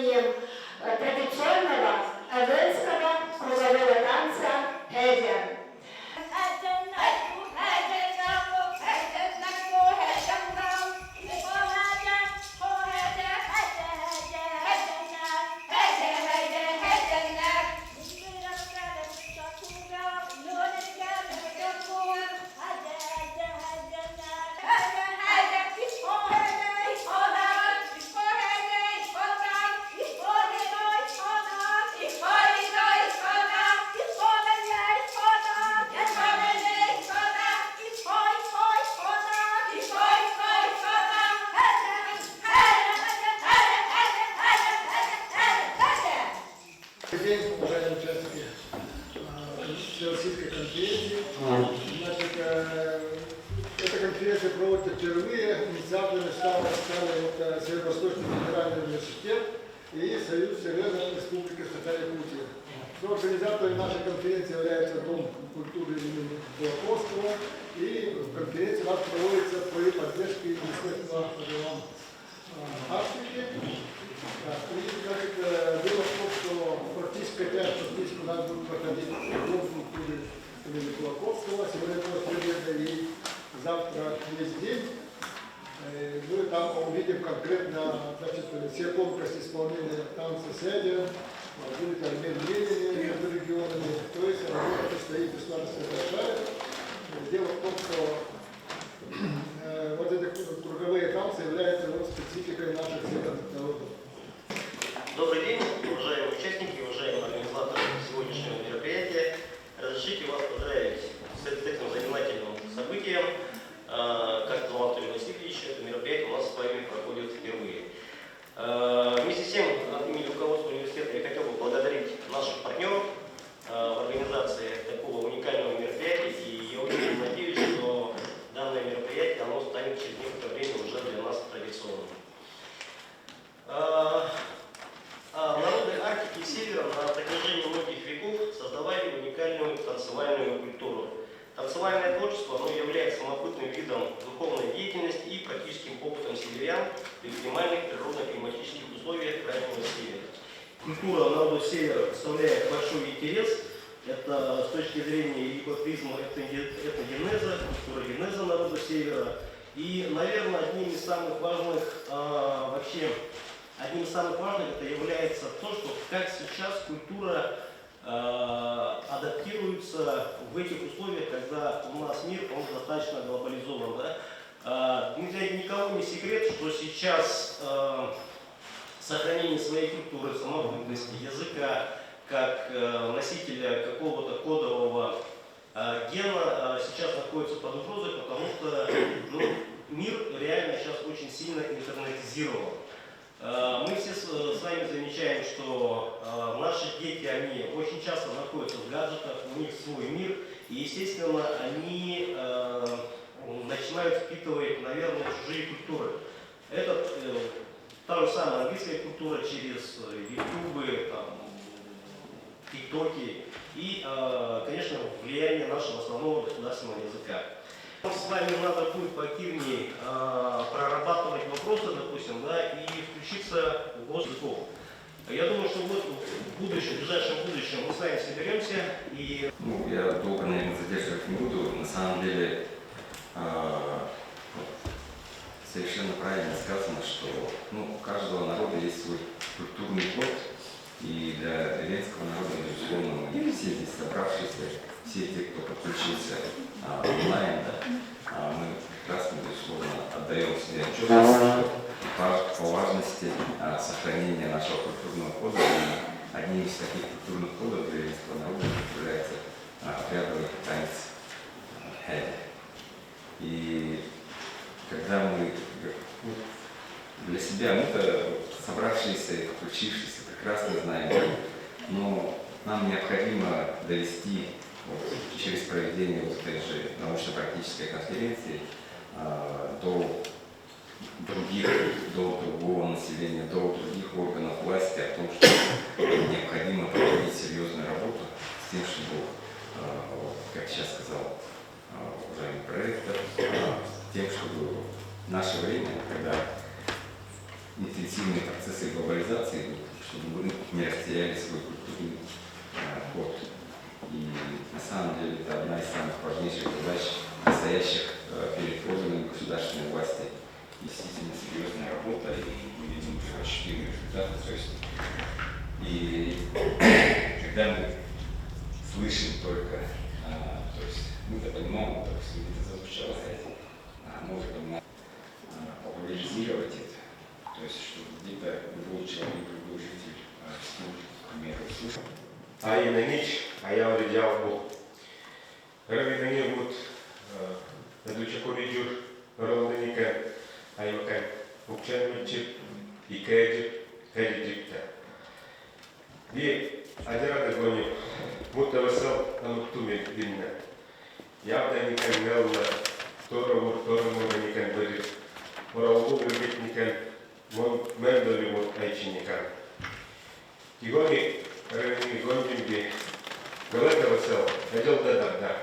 исполнением традиционного эвенского кругового танца «Эдер». День, уважаемые участники Всероссийской конференции. Значит, эта конференция проводится впервые. Инициаторами стали Северо-Восточный федеральный университет и Союз Северной Республики Саха-Якутия. Организаторами нашей конференции является Дом культуры имени Кулаковского. И конференция у нас проводится при поддержке Министерства Африки. Дело в том, что практически у нас будут проходить Дом культуры имени Кулаковского. Сегодня после и завтра весь день. Мы там увидим конкретно, значит, все тонкости исполнения танца «Эдер», будет обмен мнениями между регионами. То есть работа предстоит государственная большая. Дело в том, что вот эти круговые танцы являются спецификой наших северных народов. Добрый день, уважаемые участники, уважаемые организаторы сегодняшнего мероприятия. Разрешите вас поздравить с этим занимательным событием. Как сказал Анатолий Васильевич, это мероприятие у нас с вами проходит впервые. Вместе с тем, от имени руководства университета я хотел бы поблагодарить наших партнеров в организации такого уникального мероприятия. И я очень надеюсь, что данное мероприятие оно станет через некоторое время уже для нас традиционным. Народы Арктики и Севера на протяжении многих веков создавали уникальную танцевальную культуру. Танцевальное творчество оно является самобытным видом духовной деятельности и практическим опытом северян в экстремальных природно-климатических условиях Крайнего Севера. Культура народа Севера представляет большой интерес. Это с точки зрения экофизма, этногенеза, культура генеза народа Севера. И, наверное, одним из самых важных это является то, что как сейчас культура адаптируется в этих условиях, когда у нас мир, он достаточно глобализован. Да? Для никого не секрет, что сейчас сохранение своей культуры, самобытности, языка, как носителя какого-то кодового гена сейчас находится под угрозой, потому что мир реально сейчас очень сильно интернетизирован. Мы все с вами замечаем, что наши дети, они очень часто находятся в гаджетах, у них свой мир, и, естественно, они начинают впитывать, наверное, чужие культуры. Это та же самая английская культура через ютубы, тиктоки и, конечно, влияние нашего основного государственного языка. С вами надо будет поактивнее прорабатывать вопросы, допустим, да, и включиться в госязыков. Я думаю, что вот в ближайшем будущем мы с вами соберемся и... Я долго, наверное, задерживать не буду. На самом деле, совершенно правильно сказано, что у каждого народа есть свой культурный код. И для эвенского народа, безусловно, мы все здесь собравшиеся, все те, кто подключился онлайн, да, мы прекрасно, безусловно, отдаем себе отчет по важности сохранения нашего культурного кода. И одним из таких культурных кодов для эвенского народа является отрядовый танец «Эдер». И когда мы для себя, мы-то собравшиеся и подключившиеся, прекрасно знаем, но нам необходимо довести через проведение этой же научно-практической конференции до другого населения, до других органов власти о том, что необходимо проводить серьезную работу с тем, чтобы, как сейчас сказал уважаемый проректор, с тем, чтобы в наше время, когда интенсивные процессы глобализации идут, чтобы мы не растеряли свой культурный код. И на самом деле это одна из самых важнейших задач, стоящих перед органами государственной власти. Действительно серьезная работа, и мы видим уже ощутимые результаты. То есть, и когда мы слышим только, то есть мы-то понимаем, допустим, это звучало, мы уже понимаем, популяризировать это. То есть, чтобы где-то любой человек, любой житель республики, к примеру, слышал. Ayaw Rijal Ravina Wood, the Duchakuriju, Rodanika, Ayaka, Ukchanchip, Ikej, Egypta. И один раз гони, будто весел на Луктуме Динна. Явно никак мелна, Торому никак будет, Моралгу никак, Мендоли вот Айчиника. И гони, Равини Гондинги, Галета весел, надел да.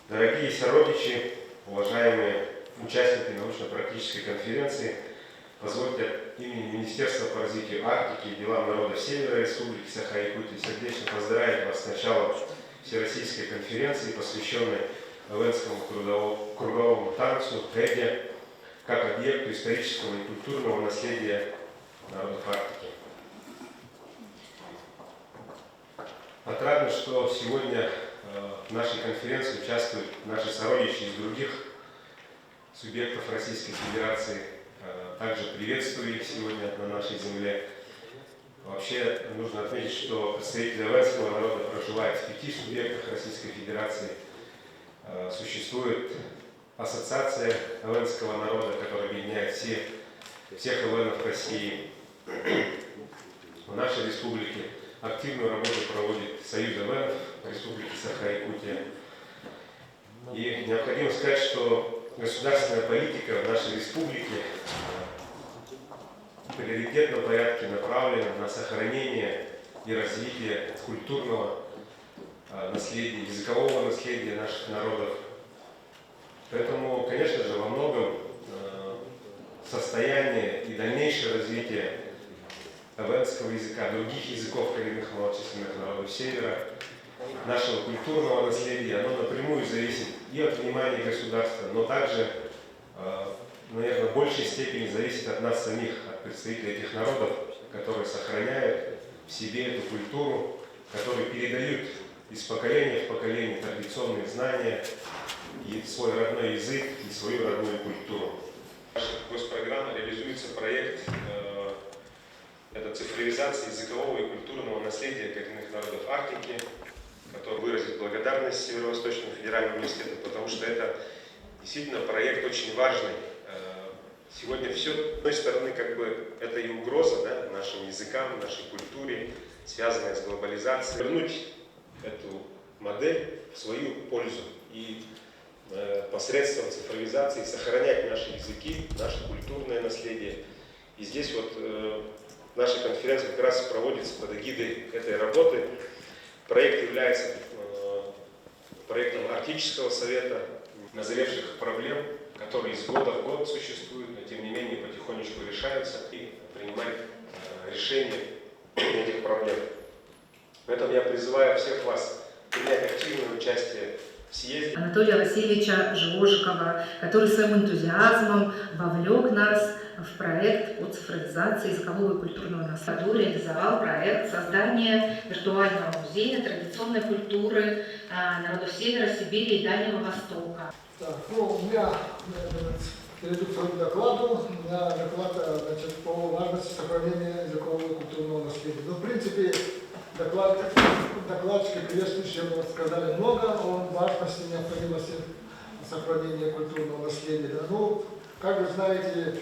Дорогие сородичи, уважаемые участники научно-практической конференции, позвольте от имени Министерства по развитию Арктики и делам народов Севера Республики Саха-Якутия сердечно поздравить вас с началом Всероссийской конференции, посвященной Эвенскому круговому танцу Эге, как объекту исторического и культурного наследия народов Арктики. Отрадно, что сегодня в нашей конференции участвуют наши сородичи из других субъектов Российской Федерации. Также приветствую их сегодня на нашей земле. Вообще нужно отметить, что представители эвенского народа проживают в 5 субъектах Российской Федерации. Существует ассоциация эвенского народа, которая объединяет всех эвенов России. В нашей республике активную работу проводит Союз эвенов Республики Саха-Якутия. И необходимо сказать, что государственная политика в нашей республике в приоритетном порядке направлена на сохранение и развитие культурного наследия, языкового наследия наших народов. Поэтому, конечно же, во многом состояние и дальнейшее развитие эвенского языка, других языков коренных малочисленных народов Севера, нашего культурного наследия, оно напрямую зависит и от внимания государства, но также, наверное, в большей степени зависит от нас самих, от представителей этих народов, которые сохраняют в себе эту культуру, которые передают из поколения в поколение традиционные знания и свой родной язык, и свою родную культуру. В нашей госпрограмме реализуется проект это цифровизация языкового и культурного наследия коренных народов Арктики, который выразит благодарность Северо-Восточному федеральному университету, потому что это действительно проект очень важный. Сегодня все, с одной стороны, как бы это и угроза, да, нашим языкам, нашей культуре, связанная с глобализацией. Вернуть эту модель в свою пользу и посредством цифровизации сохранять наши языки, наше культурное наследие. И здесь вот наша конференция как раз проводится под эгидой этой работы. Проект является проектом Арктического совета, назревших проблем, которые из года в год существуют, но тем не менее потихонечку решаются и принимать решения этих проблем. Поэтому я призываю всех вас принять активное участие в съезде. Анатолия Васильевича Жожикова, который своим энтузиазмом вовлек нас в проект по цифровизации языкового и культурного наследия. Реализовал проект создания виртуального музея традиционной культуры народов Севера, Сибири и Дальнего Востока. Так, у меня перейду к своему докладу. У меня доклад по важности сохранения языкового и культурного наследия. В принципе, докладчики приветствующие сказали много о важности и необходимости сохранения культурного наследия. Как вы знаете,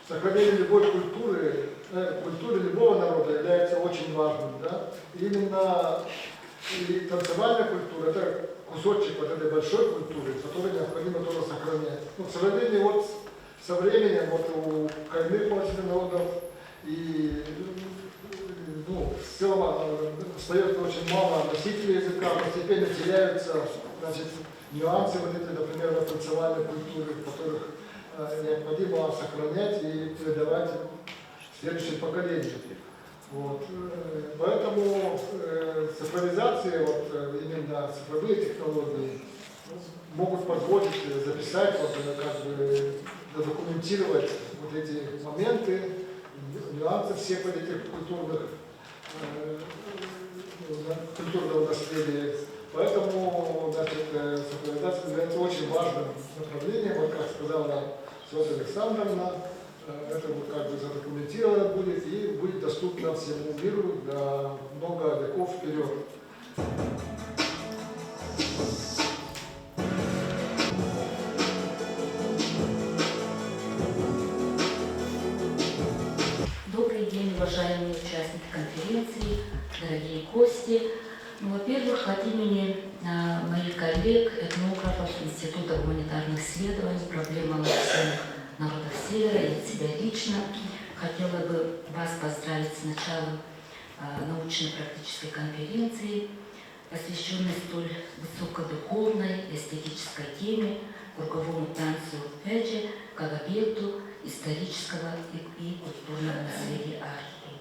сохранение любой культуры любого народа является очень важным. Да? Именно и танцевальная культура – это кусочек вот этой большой культуры, которую необходимо тоже сохранять. К сожалению, со временем у коренных народов и в целом остается очень мало носителей языка, постепенно теряются нюансы например, танцевальной культуры, которых необходимо сохранять и передавать следующее поколение. Вот. Поэтому цифровизация, вот, именно цифровые технологии могут позволить записать, вот, как бы, задокументировать вот эти моменты, нюансы всех этих культурного наследия. Поэтому, значит, цифровизация является очень важным направлением, вот как сказала Софья Александровна, это вот как бы задокументировано будет и будет доступно всему миру на много веков вперед. Добрый день, уважаемые участники конференции, дорогие гости. Ну, во-первых, от имени моих коллег, этнографов Института гуманитарных исследований, проблем малочисленных народов Севера и от себя лично хотела бы вас поздравить с началом научно-практической конференции, посвященной столь высокодуховной и эстетической теме, круговому танцу Хэджи как объекту исторического и культурного наследия Арктики.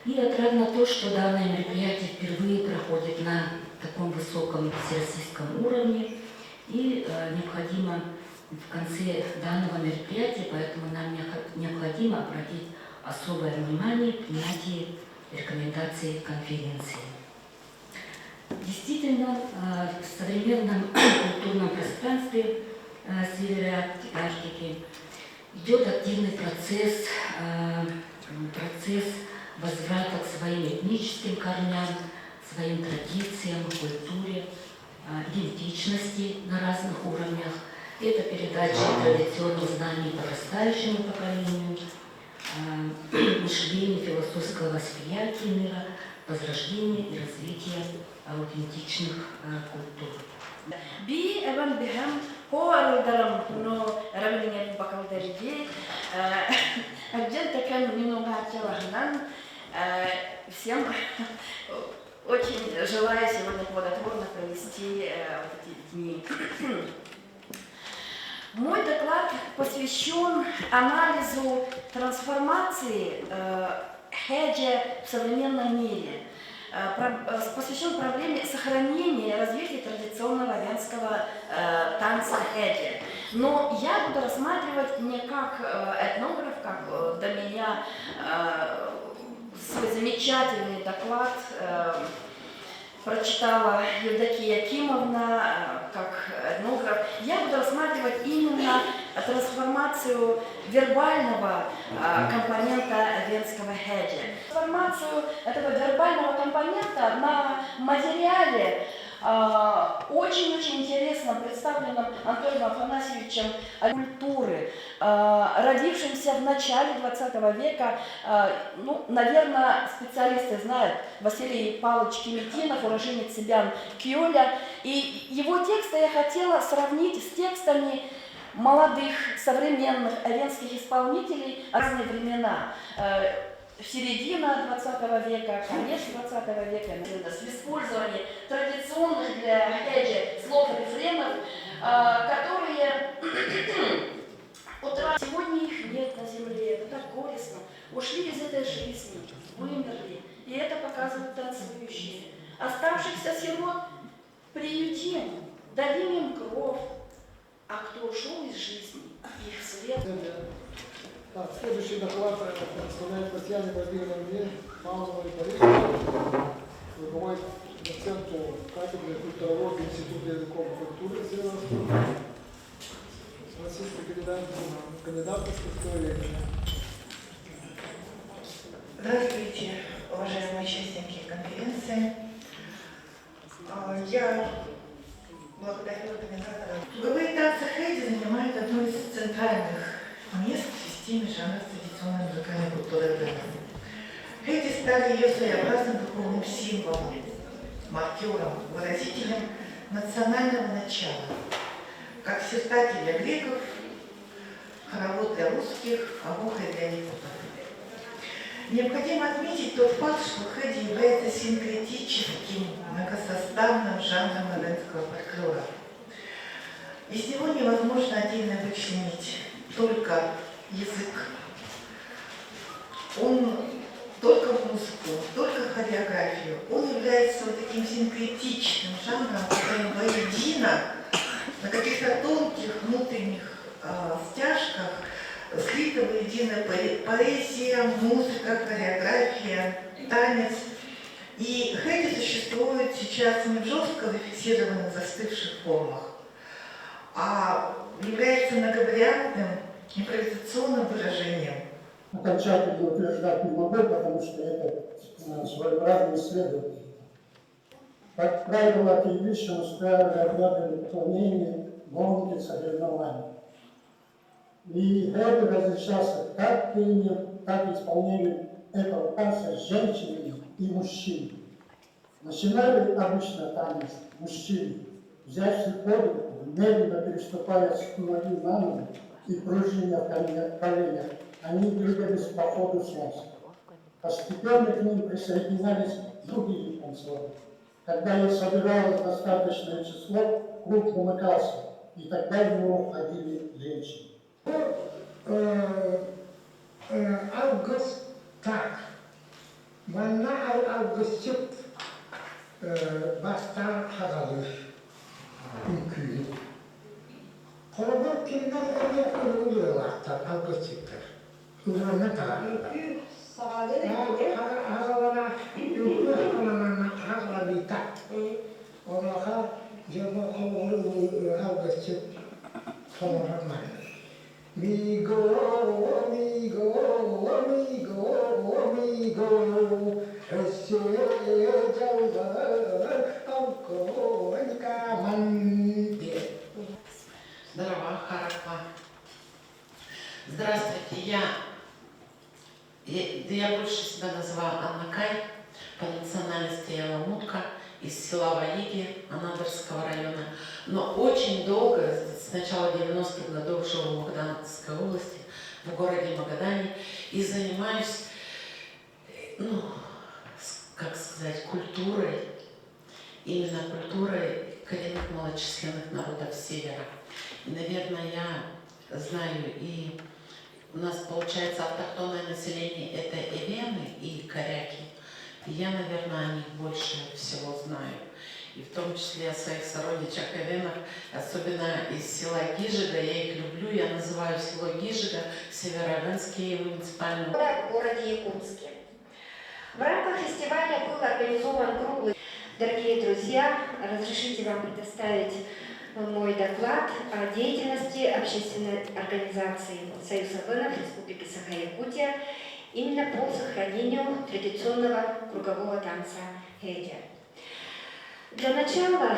И отрадно то, что данное мероприятие впервые проходит на таком высоком всероссийском уровне, и необходимо в конце данного мероприятия, поэтому нам необходимо обратить особое внимание в принятии рекомендаций конференции. Действительно, в современном культурном пространстве Севера Арктики идет активный процесс возврата к своим этническим корням, своим традициям, культуре, идентичности на разных уровнях. Это передача традиционных знаний подрастающему поколению, мышление философского восприятия мира, возрождение и развитие аутентичных культур. Би эван бихем хоалдарам но равнение бакалдерди отдел такая минута телахнан. Всем очень желаю сегодня плодотворно провести эти дни. Мой доклад посвящен анализу трансформации Хэджи в современном мире, посвящен проблеме сохранения и развития традиционного венского танца Хэджи. Но я буду рассматривать не как этнограф, как до меня свой замечательный доклад прочитала Евдокия Якимовна, как этнограф. Я буду рассматривать именно трансформацию вербального компонента венского Хэджи. Трансформацию этого вербального компонента на материале, очень-очень интересно представленном Антоном Афанасьевичем культуры, родившимся в начале 20 века. Ну, наверное, специалисты знают, Василий Павлович Киметинов, уроженец Сибян Кьоля. И его тексты я хотела сравнить с текстами молодых, современных венских исполнителей в разные времена. Середина 20 века, конец 20 века, с использованием традиционных для Хэджи слов и рефренов, которые сегодня их нет на земле, это так горестно, ушли из этой жизни, вымерли, и это показывают танцующие. Оставшихся сирот приютим, дадим им кров, а кто ушел из жизни, их след. Так, следующий доклад представляет Татьяне Владимировне Павловой Борисовой, руководит доценту кафедры культурологии Института языков и культуры Северо-Востока, российской кандидатской истории. Здравствуйте, уважаемые участники конференции. Я благодарю организаторов. Боевые танцы Хэджи занимают одно из центральных мест в системе жанров традиционной музыкальной культуры РДН. Хэджи стали ее своеобразным духовным символом, маркером, выразителем национального начала, как сертаки для греков, хоровод для русских, авоха для якутов. Необходимо отметить тот факт, что Хэджи является синкретическим, многосоставным жанром эденского фольклора. Из него невозможно отдельно вычленить только язык он только музыку, только хореографию, он является вот таким синкретичным жанром, который воедино на каких-то тонких внутренних стяжках слита воедино поэзия, музыка, хореография, танец. И хэдди существует сейчас не в жестко зафиксированных, застывших формах, а является многовариантным импровизационным выражением. Окончательно утверждать не могу, потому что это своеобразный исследователь. Как правило, такие вещи устраивали обряды поклонения, гонки, соревнования. И это разрешался как пением, так и исполнением этого танца с женщинами и мужчинами. Начинали обычно танец мужчины, взявшись под руку, медленно переступая с ноги на ногу и пружиня в коленях, они двигались по ходу связки. Постепенно к ним присоединялись другие танцоры. Когда их собиралось достаточное число, круг умыкался, и тогда в него входили женщины. Так, mana Augustus baştan hazırlıyor mümkün. Kolabor kimden kuruluyorlar Augustus'tur. Kurulana kadar. Havalara yukluyor olanlarına hazırladık. Onlara cevap olur Augustus sonradan. Migo, amigo, amigo, amigo, ese jalga alko каманде. Здорово, хорошо. Здравствуйте, я больше себя называю Анна Кай, по национальности я ламутка, из села Ваиги, Анадырского района. Но очень долго, с начала 90-х годов, живу в Магаданской области, в городе Магадане, и занимаюсь, как сказать, культурой, именно культурой коренных малочисленных народов Севера. И, наверное, я знаю, и у нас, получается, автохтонное население – это эвены и коряки. И я, наверное, о них больше всего знаю. И в том числе о своих сородичах эвенах, особенно из села Гижига. Я их люблю, я называю село Гижига Североэвенский муниципальный в городе Якутске. В рамках фестиваля был организован круглый. Дорогие друзья, разрешите вам предоставить мой доклад о деятельности общественной организации Союз эвенов Республики Саха-Якутия именно по сохранению традиционного кругового танца хэдди. Для начала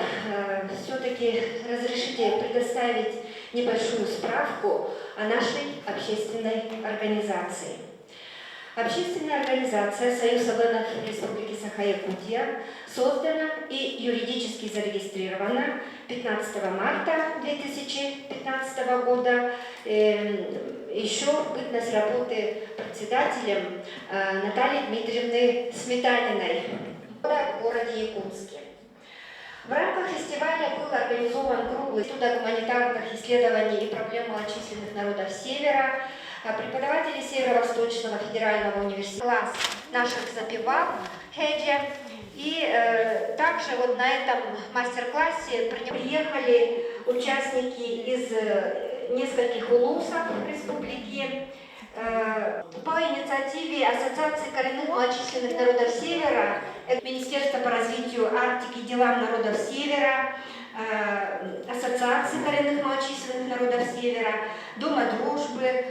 все-таки разрешите предоставить небольшую справку о нашей общественной организации. Общественная организация Союз эвенов Республики Саха-Якутия создана и юридически зарегистрирована 15 марта 2015 года, еще в бытность работы председателем Натальи Дмитриевны Сметаниной в городе Якутске. В рамках фестиваля был организован круглый институт гуманитарных исследований и проблем малочисленных народов Севера, преподаватели Северо-Восточного федерального университета, класс наших запевал хэдди. И также вот на этом мастер-классе приехали участники из нескольких улусов республики. По инициативе Ассоциации коренных малочисленных народов Севера, Министерства по развитию Арктики и делам народов Севера, Ассоциации коренных малочисленных народов Севера, Дома дружбы